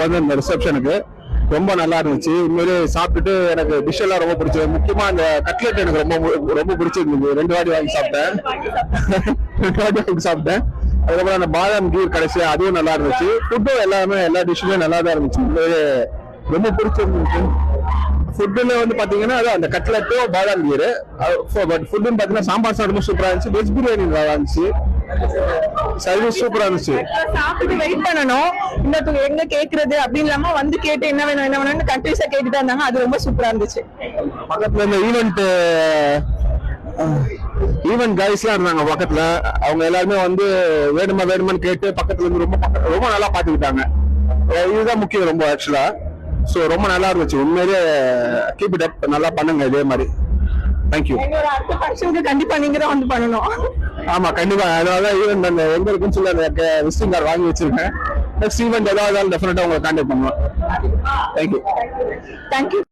வந்து இந்த ரிசப்ஷனுக்கு ரொம்ப நல்லா இருந்துச்சு. உண்மையிலே சாப்பிட்டுட்டு எனக்கு டிஷ் எல்லாம் ரொம்ப பிடிச்சது. முக்கியமா அந்த கட்லெட் எனக்கு ரொம்ப பிடிச்சிருந்தது. 2 வாட்டி வாங்கி சாப்பிட்டேன். 2 வாட்டி வாங்கி சாப்பிட்டேன். அதுக்கப்புறம் அந்த பாதாம் கீர் கடைசியா அதுவும் நல்லா இருந்துச்சு. ஃபுட்டும் எல்லா டிஷ்ஷுமே நல்லா தான் இருந்துச்சு. உண்மையிலே ரொம்ப பிடிச்சிருந்துச்சு. ஃபுட்டுல வந்து பாத்தீங்கன்னா அந்த கட்லெட்டும் பாதாம் கீர். பட் ஃபுட்டுன்னு பாத்தீங்கன்னா சாம்பார் சாதமும் சூப்பரா இருந்துச்சு. வெஜ் பிரியாணி நல்லா இருந்துச்சு. சர்வீஸ் சூப்பரா இருந்துச்சு. சாப்பிட்டு வெயிட் பண்ணணும். இன்னொருத்தவங்க எங்க கேக்குறது அப்படின்னு இல்லாம வந்து கேட்டு என்ன வேணும்னு கண்டினியூஸா கேட்டுட்டா இருந்தாங்க. அது ரொம்ப சூப்பரா இருந்துச்சு. பக்கத்துல இந்த ஈவென்ட் கைஸ் எல்லாம் இருந்தாங்க பக்கத்துல. அவங்க எல்லாருமே வந்து வேணுமான்னு கேட்டு பக்கத்துல இருந்து ரொம்ப நல்லா பாத்துக்கிட்டாங்க. இதுதான் முக்கியம் ரொம்ப ஆக்சுவலா. சோ ரொம்ப நல்லா இருந்துச்சு. உண்மையிலே கீப் இட் அப், நல்லா பண்ணுங்க இதே மாதிரி. தேங்க்யூ. அடுத்த ஃபங்க்ஷனுக்கு கண்டிப்பா நீங்க தான் வந்து பண்ணணும். ஆமா கண்டிப்பா. அதனாலதான் ஈவென்ட் அந்த எங்க இருக்குன்னு சொல்லி அந்த விசிட்டிங் கார்டு வாங்கி வச்சிருக்கேன். நெக்ஸ்ட் ஈவென்ட் ஏதாவது டெஃபினட்டா உங்களை கான்டாக்ட் பண்ணுவேன். தேங்க்யூ.